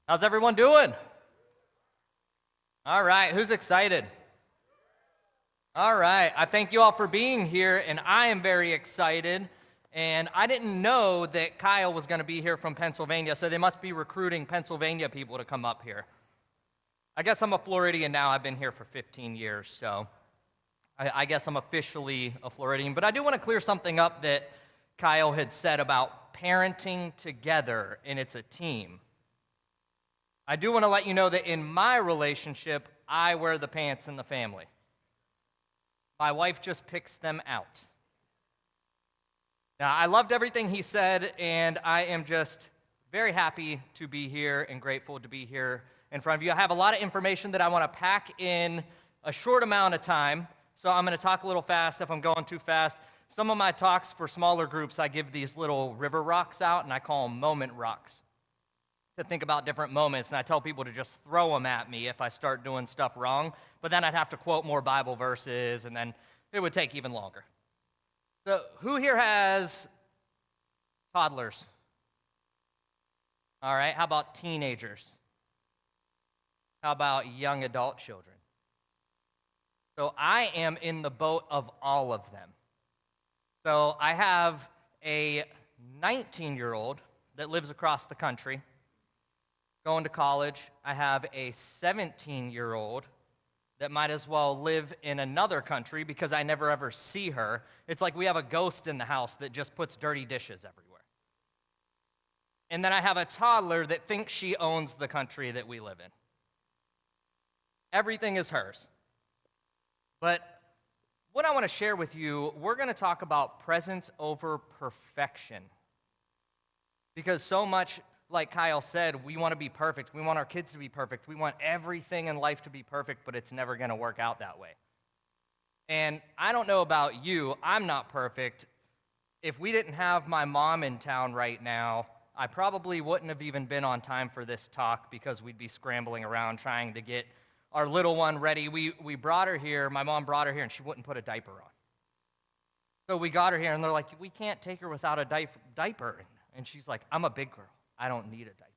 How's everyone doing? All right, who's excited? All right, I thank you all for being here, and I am very excited. And I didn't know that Kyle was going to be here from Pennsylvania, so they must be recruiting Pennsylvania people to come up here. I guess I'm a Floridian now. I've been here for 15 years, so I guess I'm officially a Floridian. But I do want to clear something up that Kyle had said about parenting together, and it's a team. I do want to let you know that in my relationship, I wear the pants in the family. My wife just picks them out. Now, I loved everything he said, and I am just very happy to be here and grateful to be here in front of you. I have a lot of information that I want to pack in a short amount of time, so I'm going to talk a little fast if I'm going too fast. Some of my talks for smaller groups, I give these little river rocks out, and I call them moment rocks, to think about different moments, and I tell people to just throw them at me if I start doing stuff wrong, but then I'd have to quote more Bible verses, and then it would take even longer. So who here has toddlers? All right, how about teenagers? How about young adult children? So I am in the boat of all of them. So I have a 19-year-old that lives across the country, going to college. I have a 17-year-old that might as well live in another country because I never ever see her. It's like we have a ghost in the house that just puts dirty dishes everywhere. And then I have a toddler that thinks she owns the country that we live in. Everything is hers. But what I want to share with you, we're going to talk about presence over perfection. Because so much, like Kyle said, we want to be perfect. We want our kids to be perfect. We want everything in life to be perfect, but it's never going to work out that way. And I don't know about you, I'm not perfect. If we didn't have my mom in town right now, I probably wouldn't have even been on time for this talk because we'd be scrambling around trying to get our little one ready. We brought her here, my mom brought her here, and she wouldn't put a diaper on. So we got her here, and they're like, we can't take her without a diaper. And she's like, I'm a big girl. I don't need a diaper.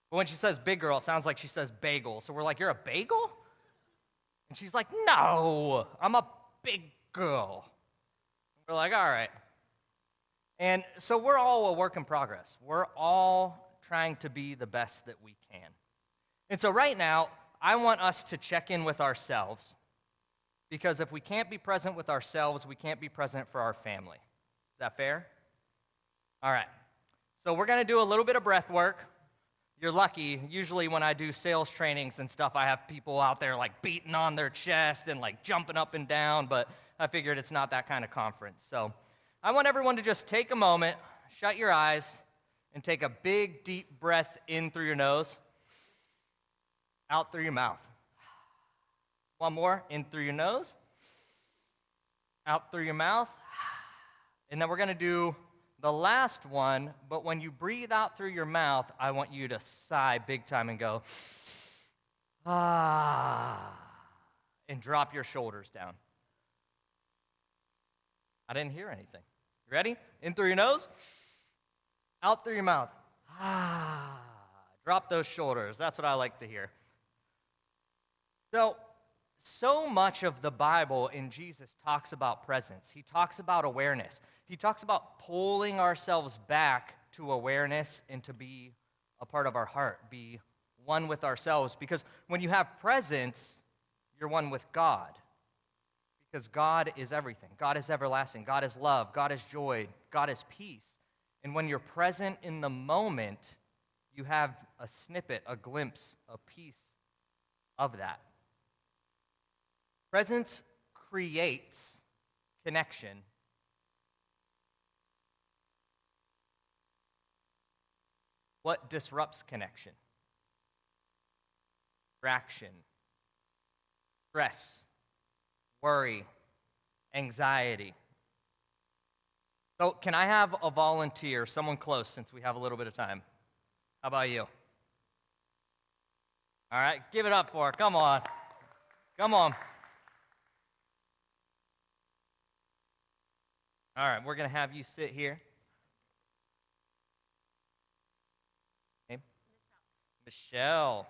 But when she says big girl, it sounds like she says bagel. So we're like, you're a bagel? And she's like, no, I'm a big girl. We're like, all right. And so we're all a work in progress. We're all trying to be the best that we can. And so right now, I want us to check in with ourselves, because if we can't be present with ourselves, we can't be present for our family. Is that fair? All right. So we're going to do a little bit of breath work. You're lucky. Usually when I do sales trainings and stuff, I have people out there like beating on their chest and like jumping up and down, but I figured it's not that kind of conference. So I want everyone to just take a moment, shut your eyes, and take a big, deep breath in through your nose, out through your mouth. One more, in through your nose, out through your mouth. And then we're going to do the last one, but when you breathe out through your mouth, I want you to sigh big time and go, ah, and drop your shoulders down. I didn't hear anything. You ready? In through your nose, out through your mouth. Ah, drop those shoulders. That's what I like to hear. So much of the Bible in Jesus talks about presence. He talks about awareness. He talks about pulling ourselves back to awareness and to be a part of our heart, be one with ourselves. Because when you have presence, you're one with God. Because God is everything. God is everlasting. God is love. God is joy. God is peace. And when you're present in the moment, you have a snippet, a glimpse, a piece of that. Presence creates connection. What disrupts connection? Distraction, stress, worry, anxiety. So can I have a volunteer, someone close, since we have a little bit of time? How about you? All right, give it up for her. Come on. Come on. All right, we're going to have you sit here. Michelle.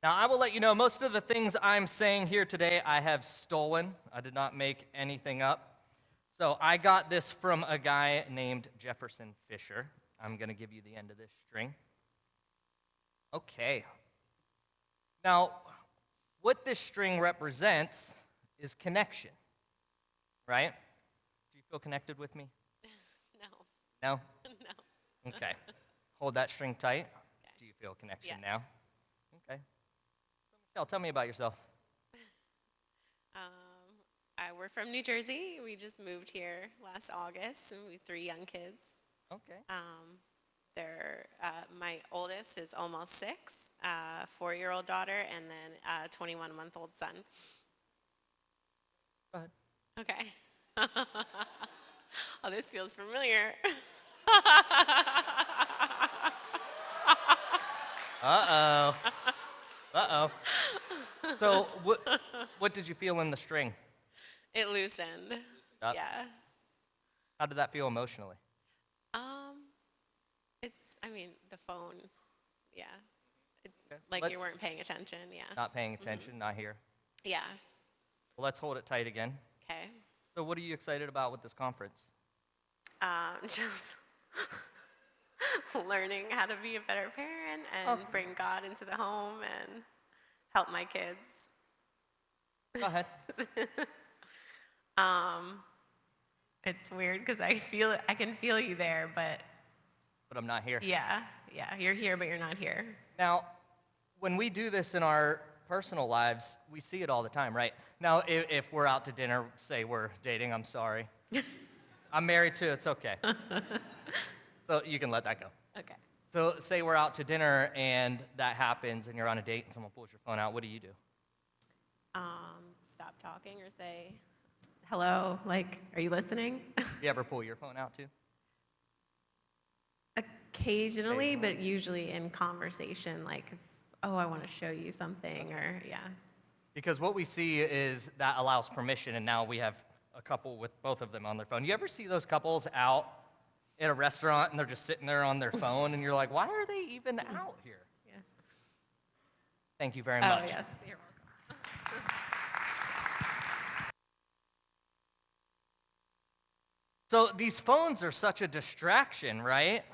Now, I will let you know, most of the things I'm saying here today, I have stolen. I did not make anything up. So I got this from a guy named Jefferson Fisher. I'm going to give you the end of this string. Okay. Now, what this string represents is connection, right? Do you feel connected with me? No. No? No. Okay. Hold that string tight. Okay. Do you feel connection Yes. now? Okay. So, Michelle, tell me about yourself. We're from New Jersey. We just moved here last August, and we have 3 young kids. Okay. My oldest is almost 6, 4-year-old daughter, and then a 21-month-old son. Go ahead. Okay. Oh, this feels familiar. Uh-oh. Uh-oh. So what did you feel in the string? It loosened. Up? Yeah. How did that feel emotionally? The phone, yeah. Okay. Like you weren't paying attention, yeah. Not paying attention, not here. Yeah. Well, let's hold it tight again. Okay. So what are you excited about with this conference? Just learning how to be a better parent and bring God into the home and help my kids. Go ahead. It's weird because I can feel you there, but I'm not here. yeah, you're here, but you're not here. Now, when we do this in our personal lives, we see it all the time, right? Now, if we're out to dinner, say we're dating, I'm sorry. I'm married too, it's okay. So you can let that go. Okay. So say we're out to dinner and that happens and you're on a date and someone pulls your phone out, what do you do? Stop talking or say, hello, like, are you listening? You ever pull your phone out too? Occasionally, but usually in conversation, like, I want to show you something, or, yeah. Because what we see is that allows permission, and now we have a couple with both of them on their phone. You ever see those couples out at a restaurant, and they're just sitting there on their phone, and you're like, why are they even out here? Yeah. Thank you very much. Oh, yes, you're welcome. So these phones are such a distraction, right?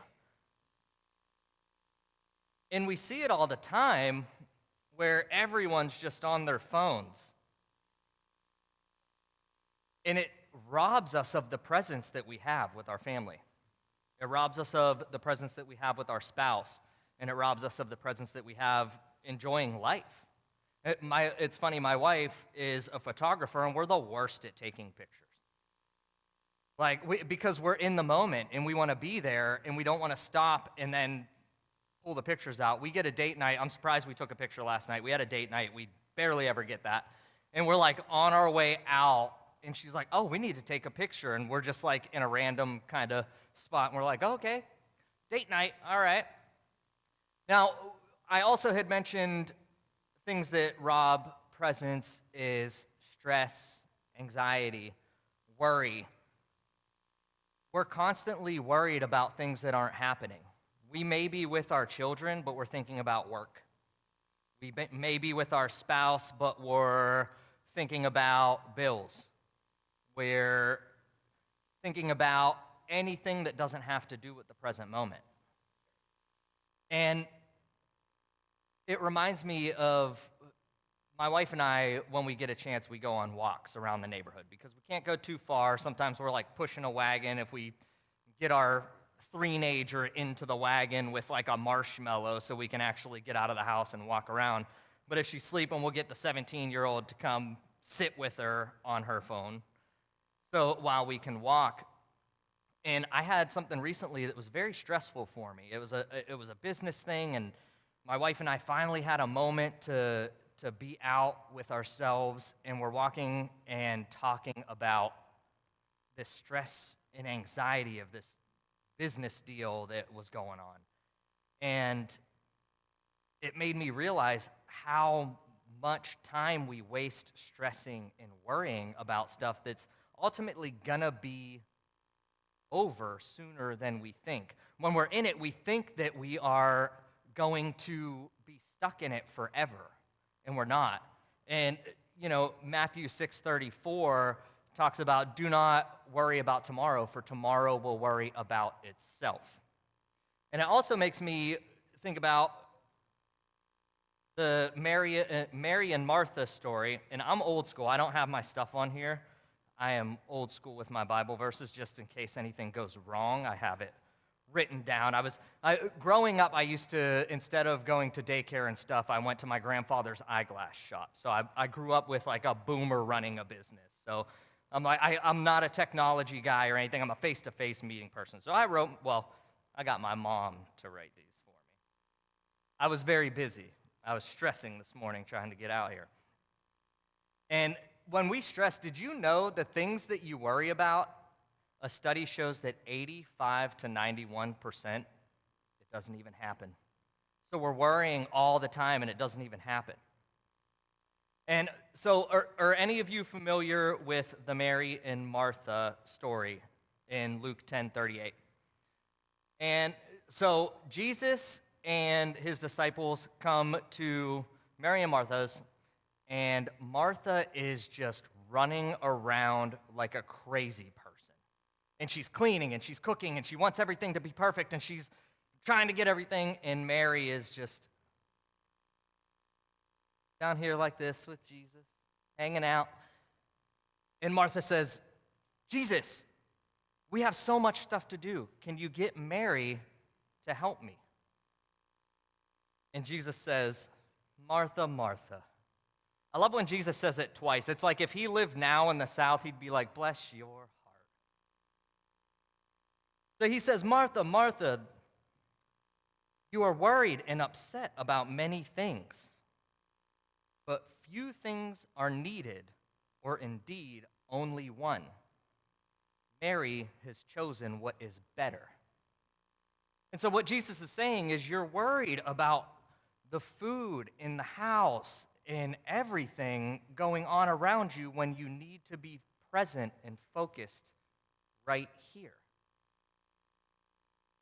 And we see it all the time where everyone's just on their phones. And it robs us of the presence that we have with our family. It robs us of the presence that we have with our spouse. And it robs us of the presence that we have enjoying life. It's funny, my wife is a photographer, and we're the worst at taking pictures. Because we're in the moment, and we want to be there, and we don't want to stop and then pull the pictures out. We get a date night. I'm surprised we took a picture last night. We had a date night. We barely ever get that. And we're like on our way out, and she's like, oh, we need to take a picture. And we're just like in a random kind of spot. And we're like, oh, okay, date night, all right. Now, I also had mentioned things that rob presence is stress, anxiety, worry. We're constantly worried about things that aren't happening. We may be with our children, but we're thinking about work. We may be with our spouse, but we're thinking about bills. We're thinking about anything that doesn't have to do with the present moment. And it reminds me of my wife and I, when we get a chance, we go on walks around the neighborhood because we can't go too far. Sometimes we're like pushing a wagon. If we get our three-nager into the wagon with like a marshmallow so we can actually get out of the house and walk around. But if she's sleeping, we'll get the 17-year-old to come sit with her on her phone so while we can walk. And I had something recently that was very stressful for me. It was a business thing, and my wife and I finally had a moment to be out with ourselves, and we're walking and talking about this stress and anxiety of this business deal that was going on. And it made me realize how much time we waste stressing and worrying about stuff that's ultimately gonna be over sooner than we think. When we're in it, we think that we are going to be stuck in it forever, and we're not. And, Matthew 6:34 talks about, do not worry about tomorrow, for tomorrow will worry about itself. And it also makes me think about the Mary and Martha story. And I'm old school. I don't have my stuff on here. I am old school with my Bible verses, just in case anything goes wrong. I have it written down. Growing up, I used to, instead of going to daycare and stuff, I went to my grandfather's eyeglass shop. So I grew up with like a boomer running a business. So I'm not a technology guy or anything. I'm a face-to-face meeting person. So I got my mom to write these for me. I was very busy. I was stressing this morning trying to get out here. And when we stress, did you know the things that you worry about, a study shows that 85 to 91%, it doesn't even happen. So we're worrying all the time and it doesn't even happen. And so are any of you familiar with the Mary and Martha story in Luke 10:38? And so Jesus and his disciples come to Mary and Martha's, and Martha is just running around like a crazy person. And she's cleaning and she's cooking and she wants everything to be perfect and she's trying to get everything, and Mary is just down here like this with Jesus, hanging out. And Martha says, Jesus, we have so much stuff to do. Can you get Mary to help me? And Jesus says, Martha, Martha. I love when Jesus says it twice. It's like if he lived now in the South, he'd be like, bless your heart. So he says, Martha, Martha, you are worried and upset about many things, but few things are needed, or indeed only one. Mary has chosen what is better. And so what Jesus is saying is, you're worried about the food in the house and everything going on around you when you need to be present and focused right here.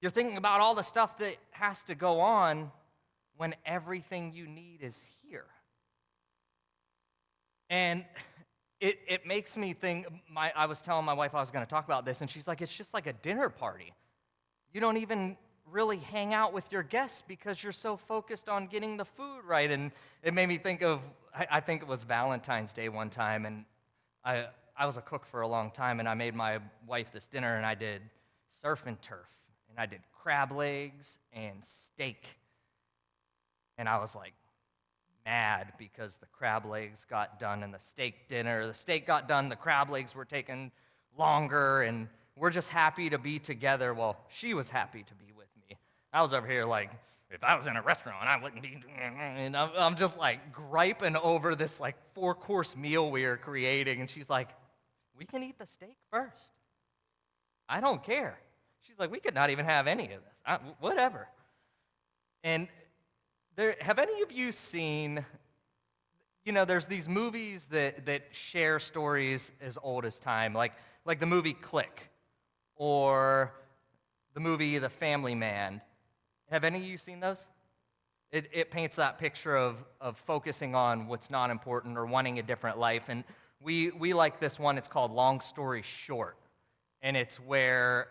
You're thinking about all the stuff that has to go on when everything you need is here. And it makes me think, I was telling my wife I was going to talk about this, and she's like, it's just like a dinner party. You don't even really hang out with your guests because you're so focused on getting the food right. And it made me think of, I think it was Valentine's Day one time, and I was a cook for a long time, and I made my wife this dinner, and I did surf and turf, and I did crab legs and steak. And I was like mad because the crab legs got done in the steak dinner. The steak got done, the crab legs were taking longer, and we're just happy to be together. Well, she was happy to be with me. I was over here like, if I was in a restaurant, I wouldn't be, and I'm just like griping over this like 4-course meal we are creating, and she's like, we can eat the steak first. I don't care. She's like, we could not even have any of this. Whatever. And have any of you seen, there's these movies that share stories as old as time, like the movie Click or the movie The Family Man. Have any of you seen those? It paints that picture of focusing on what's not important or wanting a different life. And we like this one. It's called Long Story Short. And it's where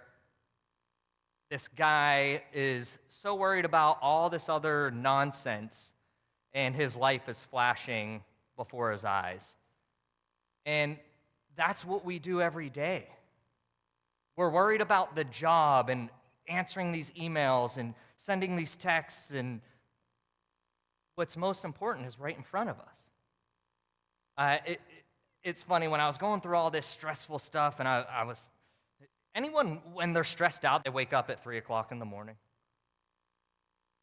this guy is so worried about all this other nonsense, and his life is flashing before his eyes. And that's what we do every day. We're worried about the job and answering these emails and sending these texts, and what's most important is right in front of us. It's funny, when I was going through all this stressful stuff, and I was, anyone, when they're stressed out, they wake up at 3 o'clock in the morning?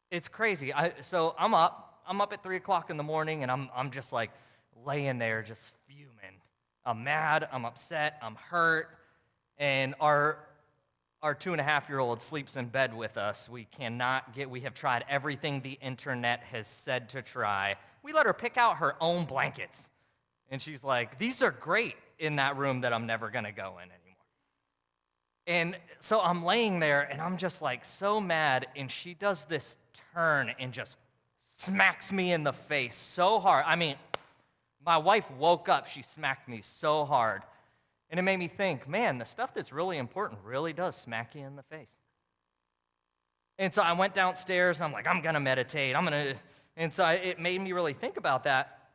It's crazy. So I'm up at 3 o'clock in the morning, and I'm just like laying there just fuming. I'm mad, I'm upset, I'm hurt, and our 2.5-year-old sleeps in bed with us. We have tried everything the internet has said to try. We let her pick out her own blankets. And she's like, these are great in that room that I'm never gonna go in anymore. And so I'm laying there, and I'm just like so mad, and she does this turn and just smacks me in the face so hard. I mean, my wife woke up, she smacked me so hard. And it made me think, man, the stuff that's really important really does smack you in the face. And so I went downstairs, and I'm like, I'm going to meditate. And so it made me really think about that.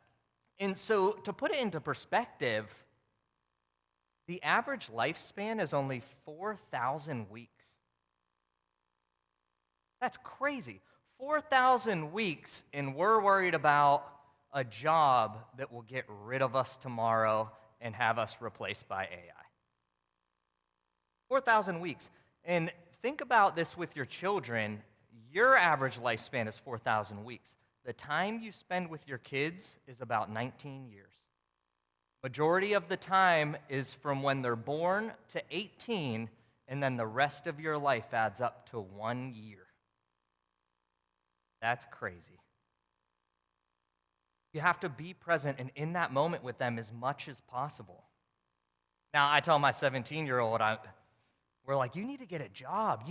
And so to put it into perspective, the average lifespan is only 4,000 weeks. That's crazy. 4,000 weeks, and we're worried about a job that will get rid of us tomorrow and have us replaced by AI. 4,000 weeks. And think about this with your children. Your average lifespan is 4,000 weeks. The time you spend with your kids is about 19 years. Majority of the time is from when they're born to 18, and then the rest of your life adds up to 1 year. That's crazy. You have to be present and in that moment with them as much as possible. Now, I tell my 17-year-old, we're like, you need to get a job.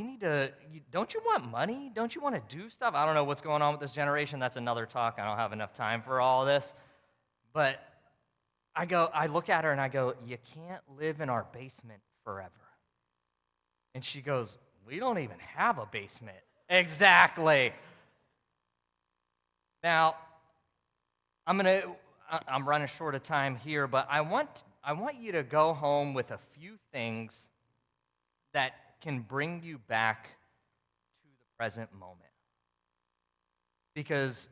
Don't you want money? Don't you want to do stuff? I don't know what's going on with this generation. That's another talk. I don't have enough time for all this. But I look at her and I go, you can't live in our basement forever. And she goes, we don't even have a basement. Exactly. Now, I'm running short of time here, but I want you to go home with a few things that can bring you back to the present moment. Because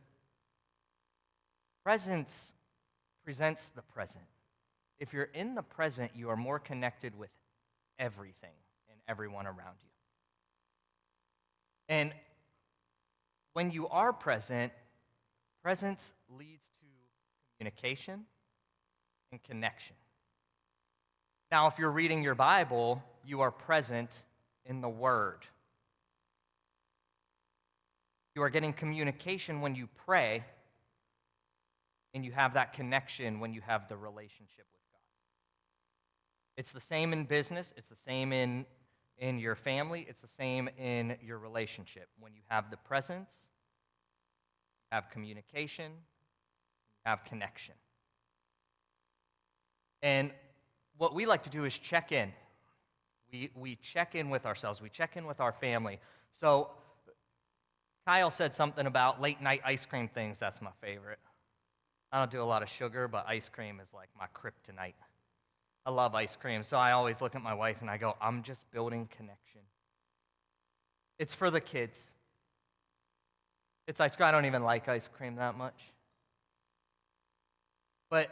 presence presents the present. If you're in the present, you are more connected with everything and everyone around you. And when you are present, presence leads to communication and connection. Now, if you're reading your Bible, you are present in the Word. You are getting communication when you pray, and you have that connection when you have the relationship with God. It's the same in business. It's the same in your family. It's the same in your relationship. When you have the presence, you have communication, you have connection. And what we like to do is check in. We check in with ourselves. We check in with our family. So Kyle said something about late night ice cream things. That's my favorite. I don't do a lot of sugar, but ice cream is like my kryptonite. I love ice cream, so I always look at my wife and I go, I'm just building connection. It's for the kids. It's ice cream. I don't even like ice cream that much. But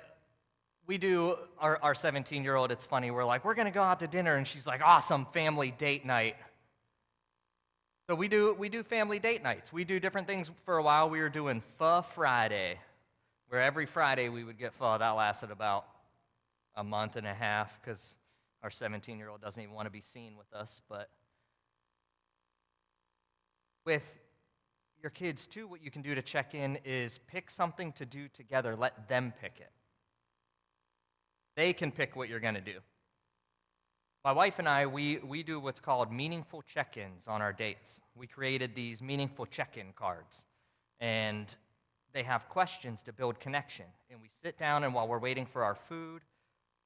we do, our 17-year-old, it's funny, we're like, we're going to go out to dinner, and she's like, awesome, family date night. So we do family date nights. We do different things. For a while, we were doing Pho Friday, where every Friday we would get pho. That lasted about a month and a half because our 17-year-old doesn't even want to be seen with us. But with your kids, too, what you can do to check in is pick something to do together. Let them pick it. They can pick what you're going to do. My wife and I, we do what's called meaningful check-ins on our dates. We created these meaningful check-in cards. And they have questions to build connection. And we sit down, and while we're waiting for our food,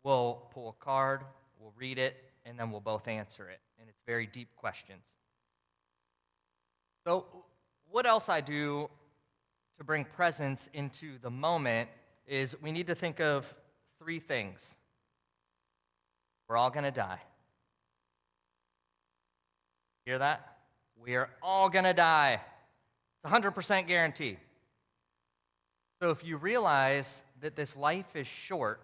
we'll pull a card, we'll read it, and then we'll both answer it. And it's very deep questions. So what else I do to bring presence into the moment is we need to think of 3 things. We're all going to die. Hear that? We are all going to die. It's 100% guarantee. So if you realize that this life is short,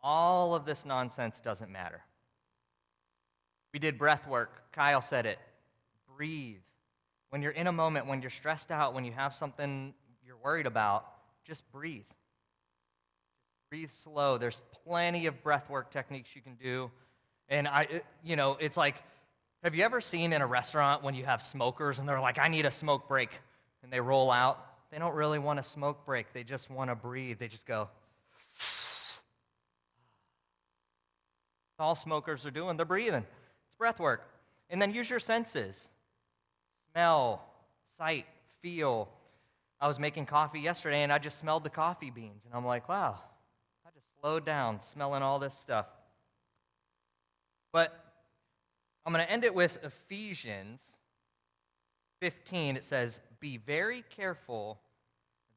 all of this nonsense doesn't matter. We did breath work. Kyle said it. Breathe. When you're in a moment, when you're stressed out, when you have something you're worried about, just breathe. Breathe slow. There's plenty of breath work techniques you can do. And it's like, have you ever seen in a restaurant when you have smokers and they're like, I need a smoke break, and they roll out? They don't really want a smoke break. They just want to breathe. They just go. All smokers are doing, they're breathing. It's breath work. And then use your senses. Smell, sight, feel. I was making coffee yesterday, and I just smelled the coffee beans. And I'm like, wow, I just slowed down smelling all this stuff. But I'm going to end it with Ephesians 15. It says, be very careful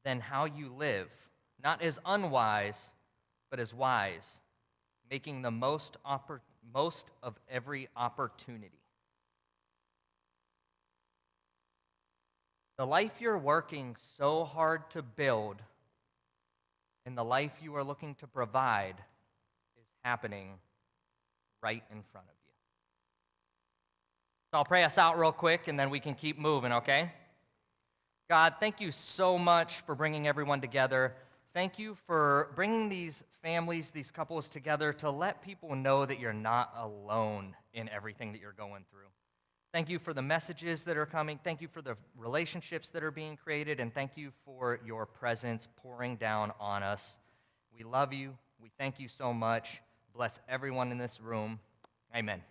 then how you live, not as unwise, but as wise, making the most of every opportunity. The life you're working so hard to build and the life you are looking to provide is happening right in front of you. So I'll pray us out real quick, and then we can keep moving, okay? God, thank you so much for bringing everyone together. Thank you for bringing these families, these couples together to let people know that you're not alone in everything that you're going through. Thank you for the messages that are coming. Thank you for the relationships that are being created. And thank you for your presence pouring down on us. We love you. We thank you so much. Bless everyone in this room. Amen.